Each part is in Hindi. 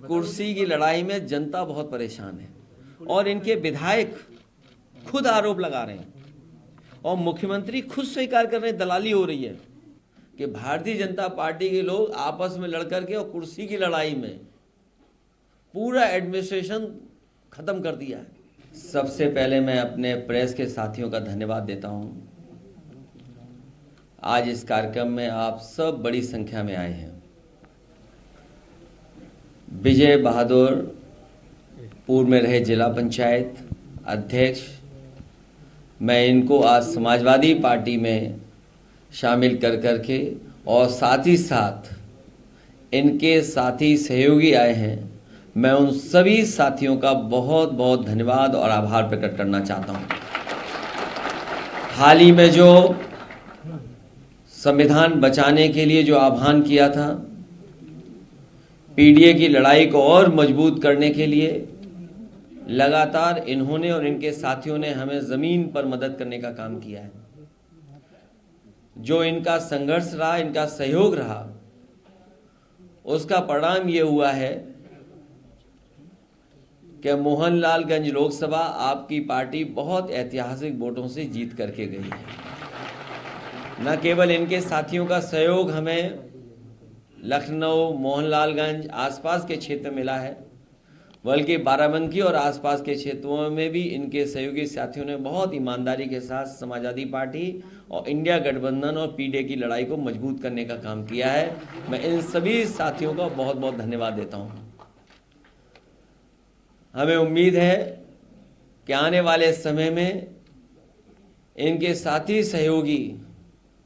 कुर्सी की लड़ाई में जनता बहुत परेशान है और इनके विधायक खुद आरोप लगा रहे हैं और मुख्यमंत्री खुद स्वीकार कर रहे हैं, दलाली हो रही है कि भारतीय जनता पार्टी के लोग आपस में लड़ करके और कुर्सी की लड़ाई में पूरा एडमिनिस्ट्रेशन खत्म कर दिया है। सबसे पहले मैं अपने प्रेस के साथियों का धन्यवाद देता हूं। आज इस कार्यक्रम में आप सब बड़ी संख्या में आए हैं। विजय बहादुर पूर्व में रहे जिला पंचायत अध्यक्ष, मैं इनको आज समाजवादी पार्टी में शामिल कर करके और साथ ही साथ इनके साथी सहयोगी आए हैं, मैं उन सभी साथियों का बहुत बहुत धन्यवाद और आभार प्रकट करना चाहता हूं। हाल ही में जो संविधान बचाने के लिए जो आह्वान किया था, पीडीए की लड़ाई को और मजबूत करने के लिए लगातार इन्होंने और इनके साथियों ने हमें जमीन पर मदद करने का काम किया है। जो इनका संघर्ष रहा, इनका सहयोग रहा, उसका परिणाम ये हुआ है कि मोहनलालगंज लोकसभा आपकी पार्टी बहुत ऐतिहासिक वोटों से जीत करके गई है। न केवल इनके साथियों का सहयोग हमें लखनऊ, मोहनलालगंज आसपास के क्षेत्र मिला है, बल्कि बाराबंकी और आसपास के क्षेत्रों में भी इनके सहयोगी साथियों ने बहुत ईमानदारी के साथ समाजवादी पार्टी और इंडिया गठबंधन और पीडीए की लड़ाई को मजबूत करने का काम किया है। मैं इन सभी साथियों का बहुत बहुत धन्यवाद देता हूं। हमें उम्मीद है कि आने वाले समय में इनके साथी सहयोगी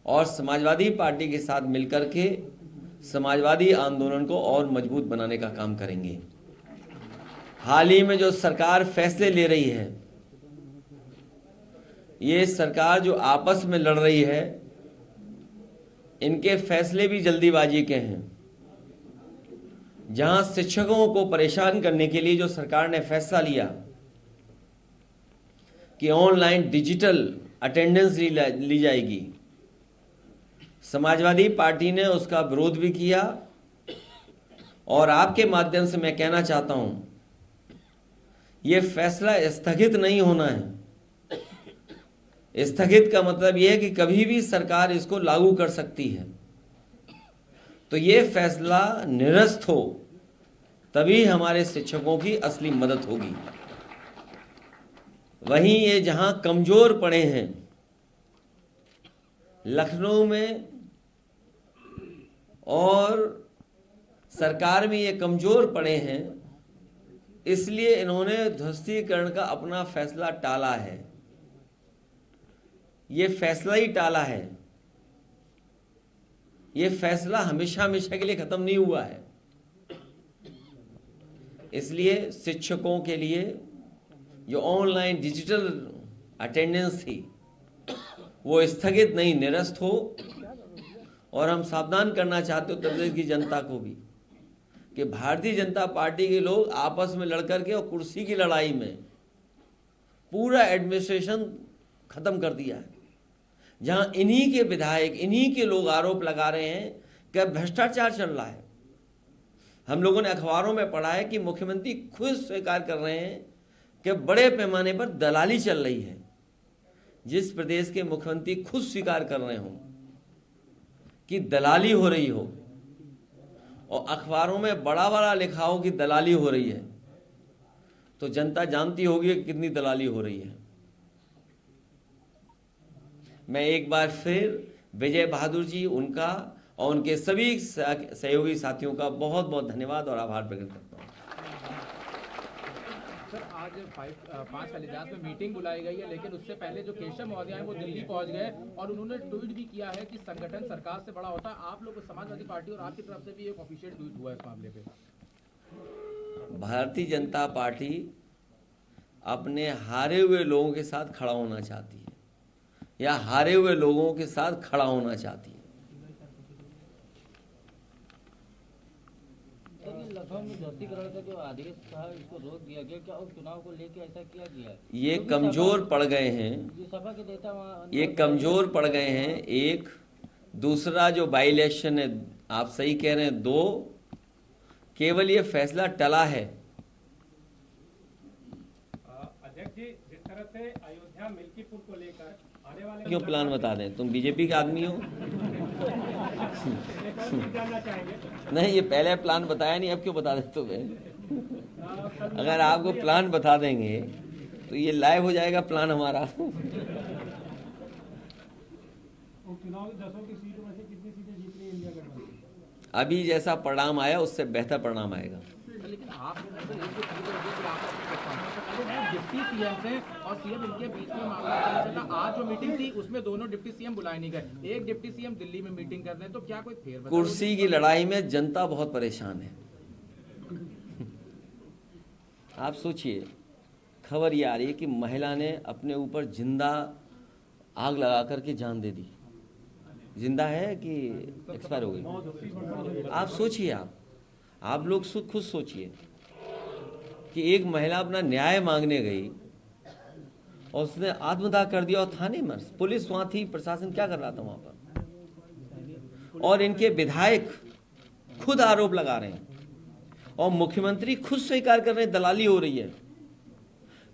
और समाजवादी पार्टी के साथ मिलकर के समाजवादी आंदोलन को और मजबूत बनाने का काम करेंगे। हाल ही में जो सरकार फैसले ले रही है, ये सरकार जो आपस में लड़ रही है, इनके फैसले भी जल्दीबाजी के हैं। जहां शिक्षकों को परेशान करने के लिए जो सरकार ने फैसला लिया कि ऑनलाइन डिजिटल अटेंडेंस ली जाएगी, समाजवादी पार्टी ने उसका विरोध भी किया। और आपके माध्यम से मैं कहना चाहता हूं, यह फैसला स्थगित नहीं होना है। स्थगित का मतलब यह है कि कभी भी सरकार इसको लागू कर सकती है। तो यह फैसला निरस्त हो, तभी हमारे शिक्षकों की असली मदद होगी। वहीं ये जहां कमजोर पड़े हैं, लखनऊ में और सरकार में ये कमजोर पड़े हैं, इसलिए इन्होंने ध्वस्तीकरण का अपना फैसला टाला है। ये फैसला ही टाला है। ये फैसला हमेशा हमेशा के लिए खत्म नहीं हुआ है। इसलिए शिक्षकों के लिए जो ऑनलाइन डिजिटल अटेंडेंस थी, वो स्थगित नहीं, निरस्त हो। और हम सावधान करना चाहते उत्तर प्रदेश की जनता को भी कि भारतीय जनता पार्टी के लोग आपस में लड़कर के और कुर्सी की लड़ाई में पूरा एडमिनिस्ट्रेशन खत्म कर दिया है। जहां इन्हीं के विधायक, इन्हीं के लोग आरोप लगा रहे हैं कि भ्रष्टाचार चल रहा है। हम लोगों ने अखबारों में पढ़ा है कि मुख्यमंत्री खुद स्वीकार कर रहे हैं कि बड़े पैमाने पर दलाली चल रही है। जिस प्रदेश के मुख्यमंत्री खुद स्वीकार कर रहे हो कि दलाली हो रही हो और अखबारों में बड़ा बड़ा लिखा हो कि दलाली हो रही है, तो जनता जानती होगी कि कितनी दलाली हो रही है। मैं एक बार फिर विजय बहादुर जी, उनका और उनके सभी सहयोगी साथियों का बहुत बहुत धन्यवाद और आभार प्रकट करता हूँ। सर, आज 5 कालिदास में मीटिंग बुलाई गई है, लेकिन उससे पहले जो केशव महोदय हैं वो दिल्ली पहुंच गए और उन्होंने ट्वीट भी किया है कि संगठन सरकार से बड़ा होता है। आप लोग समाजवादी पार्टी और आपकी तरफ से भी एक ऑफिशियल ट्वीट हुआ है इस मामले पे। भारतीय जनता पार्टी अपने हारे हुए लोगों के साथ खड़ा होना चाहती है या हारे हुए लोगों के साथ खड़ा होना चाहती है। लखनऊ में ध्वस्तीकरण का जो आदेश था, इसको रोक दिया गया, क्या उस चुनाव को लेकर ऐसा किया गया है? ये कमजोर पड़ गए हैं, ये सभा के नेता वहाँ ये कमजोर पड़ गए हैं। एक दूसरा जो बाई इलेक्शन है, आप सही कह रहे हैं, 2 केवल ये फैसला टला है। अध्यक्ष जी, जिस तरह से अयोध्या मिल्कीपुर को लेकर आने वाले क्यों प्लान बता दें? तुम बीजेपी के आदमी हो। जानना चाहेंगे। नहीं, ये पहले प्लान बताया नहीं, अब क्यों बता दें तुम्हें? अगर आपको प्लान बता देंगे तो ये लाइव हो जाएगा प्लान हमारा। चुनाव की 10 की सीटों में से कितनी सीटें जीत रही है इंडिया गठबंधन? अभी जैसा परिणाम आया उससे बेहतर परिणाम आएगा। लेकिन आप डिप्टी सीएम से और सीएम इनके बीच में मामला चला। आज जो मीटिंग थी उसमें दोनों डिप्टी सीएम बुलाए नहीं गए, एक डिप्टी सीएम दिल्ली में मीटिंग कर रहे हैं, तो क्या कोई फेरबदल? कुर्सी की लड़ाई में जनता बहुत परेशान है। आप सोचिए, खबर ये आ रही है कि महिला ने अपने ऊपर जिंदा आग लगा करके जान दे दी। जिंदा है कि एक्सपायर हो गई? आप सोचिए, आप लोग खुद सोचिए कि एक महिला अपना न्याय मांगने गई और उसने आत्मदाह कर दिया और थाने में पुलिस वहां थी, प्रशासन क्या कर रहा था वहां पर? और इनके विधायक खुद आरोप लगा रहे हैं और मुख्यमंत्री खुद स्वीकार कर रहे हैं दलाली हो रही है।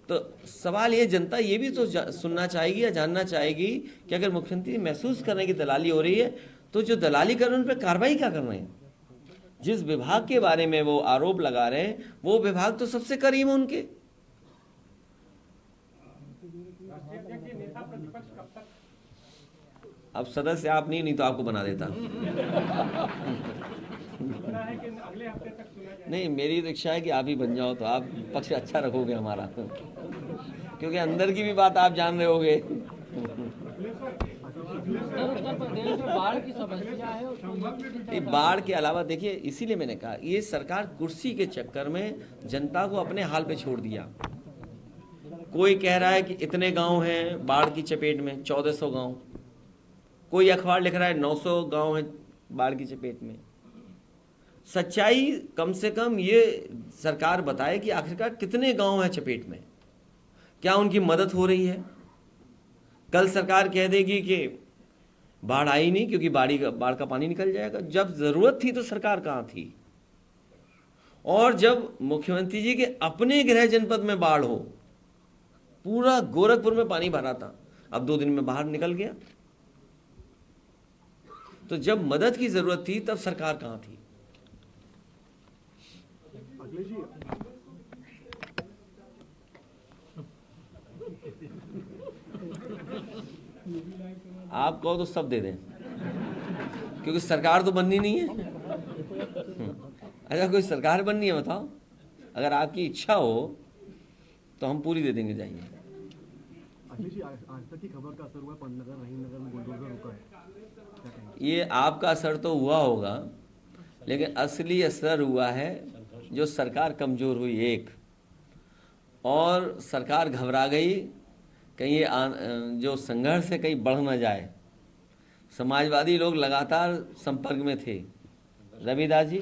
तो सवाल ये, जनता ये भी तो सुनना चाहेगी या जानना चाहेगी कि अगर मुख्यमंत्री महसूस कर रहे हैं कि दलाली हो रही है तो जो दलाली कर रहे हैं उन पर कार्रवाई क्या कर रहे हैं? जिस विभाग के बारे में वो आरोप लगा रहे हैं वो विभाग तो सबसे करीब है उनके। अब सदस्य आप नहीं तो आपको बना देता। नहीं, मेरी तो इच्छा है कि आप ही बन जाओ, तो आप पक्ष अच्छा रखोगे हमारा, क्योंकि अंदर की भी बात आप जान रहे होगे। उत्तर प्रदेश में बाढ़ की समस्या है, उसको बाढ़ के अलावा देखिए, इसीलिए मैंने कहा ये सरकार कुर्सी के चक्कर में जनता को अपने हाल पे छोड़ दिया। कोई कह रहा है कि इतने गांव हैं बाढ़ की चपेट में, 1400 गांव। कोई अखबार लिख रहा है 900 गांव हैं बाढ़ की चपेट में। सच्चाई कम से कम ये सरकार बताए कि आखिरकार कितने गांव हैं चपेट में, क्या उनकी मदद हो रही है? कल सरकार कह देगी कि बाढ़ आई नहीं क्योंकि बाढ़ का पानी निकल जाएगा। जब जरूरत थी तो सरकार कहां थी? और जब मुख्यमंत्री जी के अपने गृह जनपद में बाढ़ हो, पूरा गोरखपुर में पानी भरा था, अब 2 दिन में बाहर निकल गया। तो जब मदद की जरूरत थी तब सरकार कहां थी? आप कहो तो सब दे दें, क्योंकि सरकार तो बननी नहीं है। अच्छा, कोई सरकार बननी है बताओ? अगर आपकी इच्छा हो तो हम पूरी दे देंगे, जाइए। अखिलेश जी, आज तक की खबर का असर हुआ पंतनगर रहीमनगर में बुलडोजर रुका है। ये आपका असर तो हुआ होगा, लेकिन असली असर हुआ है जो सरकार कमजोर हुई एक, और सरकार घबरा गई कहीं ये जो संघर्ष है कहीं बढ़ ना जाए। समाजवादी लोग लगातार संपर्क में थे, रविदास जी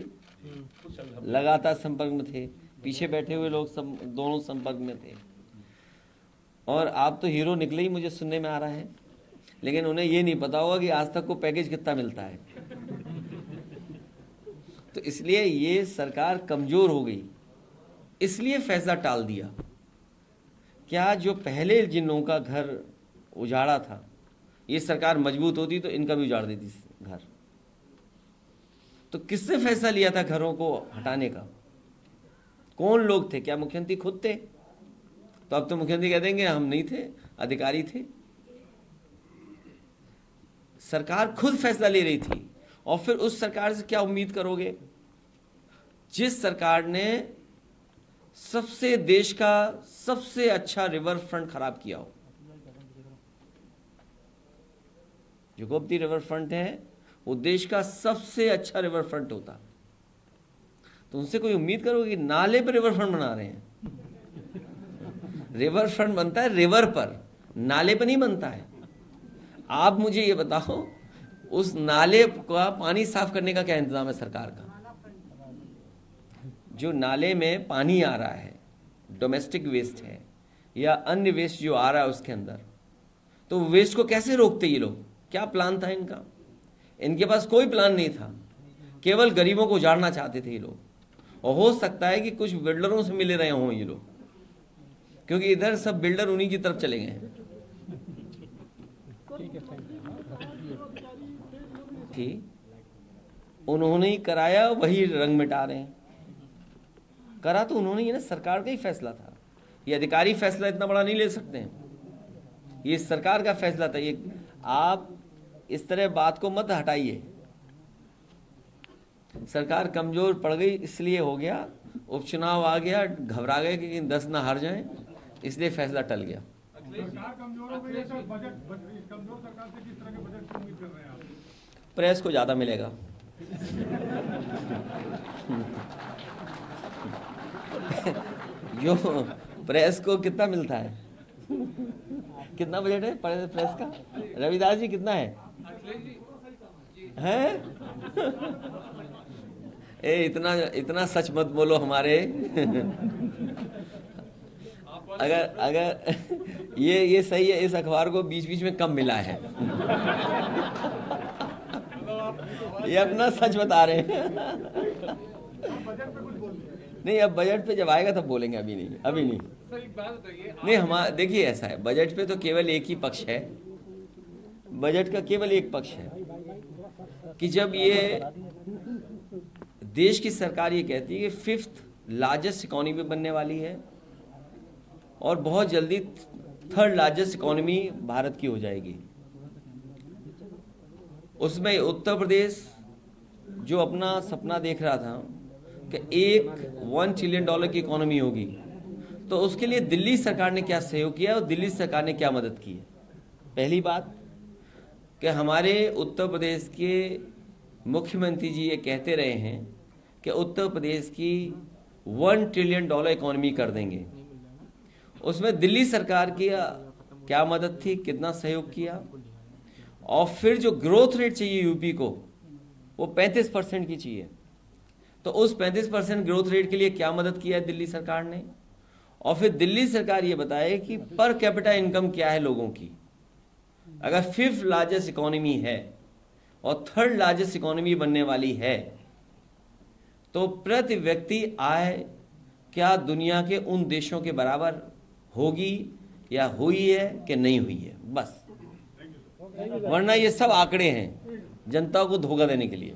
लगातार संपर्क में थे, पीछे बैठे हुए लोग सब दोनों संपर्क में थे। और आप तो हीरो निकले ही, मुझे सुनने में आ रहा है, लेकिन उन्हें ये नहीं पता होगा कि आज तक को पैकेज कितना मिलता है। तो इसलिए ये सरकार कमजोर हो गई, इसलिए फैसला टाल दिया। क्या जो पहले जिन लोगों का घर उजाड़ा था, ये सरकार मजबूत होती तो इनका भी उजाड़ देती घर। तो किसने फैसला लिया था घरों को हटाने का? कौन लोग थे? क्या मुख्यमंत्री खुद थे? तो अब तो मुख्यमंत्री कह देंगे हम नहीं थे, अधिकारी थे। सरकार खुद फैसला ले रही थी, और फिर उस सरकार से क्या उम्मीद करोगे जिस सरकार ने सबसे देश का सबसे अच्छा रिवर फ्रंट खराब किया हो? जो गोमती रिवर फ्रंट है वो देश का सबसे अच्छा रिवर फ्रंट होता, तो उनसे कोई उम्मीद करोगे? नाले पर रिवर फ्रंट बना रहे हैं। रिवर फ्रंट बनता है रिवर पर, नाले पर नहीं बनता है। आप मुझे ये बताओ, उस नाले का पानी साफ करने का क्या इंतजाम है सरकार का? जो नाले में पानी आ रहा है, डोमेस्टिक वेस्ट है या अन्य वेस्ट जो आ रहा है उसके अंदर, तो वेस्ट को कैसे रोकते ये लोग? क्या प्लान था इनका? इनके पास कोई प्लान नहीं था, केवल गरीबों को उजाड़ना चाहते थे ये लोग। और हो सकता है कि कुछ बिल्डरों से मिले रहे हों ये लोग, क्योंकि इधर सब बिल्डर उन्हीं की तरफ चले गए हैं। ठीक, उन्होंने ही कराया, वही रंग मिटा रहे हैं। करा तो उन्होंने ही ना, सरकार का ही फैसला था। ये अधिकारी फैसला इतना बड़ा नहीं ले सकते हैं, ये सरकार का फैसला था। ये आप इस तरह बात को मत हटाइए। सरकार कमजोर पड़ गई इसलिए हो गया, उपचुनाव आ गया, घबरा गए कि 10 ना हार जाएं, इसलिए फैसला टल गया। सरकार कमजोर हो गई है तो बजट कमजोर सरकार से किस तरह के बजट की उम्मीद कर रहे हैं आप? प्रेस को ज्यादा मिलेगा। जो प्रेस को कितना मिलता है? कितना बजट है प्रेस का? रविदास जी कितना है? हैं? इतना सच मत बोलो हमारे। अगर ये सही है, इस अखबार को बीच बीच में कम मिला है। ये अपना सच बता रहे हैं। नहीं, अब बजट पे जब आएगा तब बोलेंगे, अभी नहीं, अभी नहीं। नहीं, हमारा देखिए ऐसा है, बजट पे तो केवल एक ही पक्ष है, बजट का केवल एक पक्ष है कि जब ये देश की सरकार ये कहती है कि 5th लार्जेस्ट इकोनॉमी बनने वाली है और बहुत जल्दी 3rd लार्जेस्ट इकोनॉमी भारत की हो जाएगी, उसमें उत्तर प्रदेश जो अपना सपना देख रहा था कि एक $1 ट्रिलियन की इकोनॉमी होगी, तो उसके लिए दिल्ली सरकार ने क्या सहयोग किया और दिल्ली सरकार ने क्या मदद की है। पहली बात कि हमारे उत्तर प्रदेश के मुख्यमंत्री जी ये कहते रहे हैं कि उत्तर प्रदेश की $1 ट्रिलियन इकोनॉमी कर देंगे। उसमें दिल्ली सरकार की क्या मदद थी, कितना सहयोग किया, और फिर जो ग्रोथ रेट चाहिए यूपी को वो 35% की चाहिए, तो उस 35% ग्रोथ रेट के लिए क्या मदद किया है दिल्ली सरकार ने। और फिर दिल्ली सरकार ये बताए कि पर कैपिटा इनकम क्या है लोगों की। अगर 5th लार्जेस्ट इकोनॉमी है और 3rd लार्जेस्ट इकोनॉमी बनने वाली है, तो प्रति व्यक्ति आय क्या दुनिया के उन देशों के बराबर होगी या हुई है कि नहीं हुई है, बस। वरना ये सब आंकड़े हैं जनता को धोखा देने के लिए।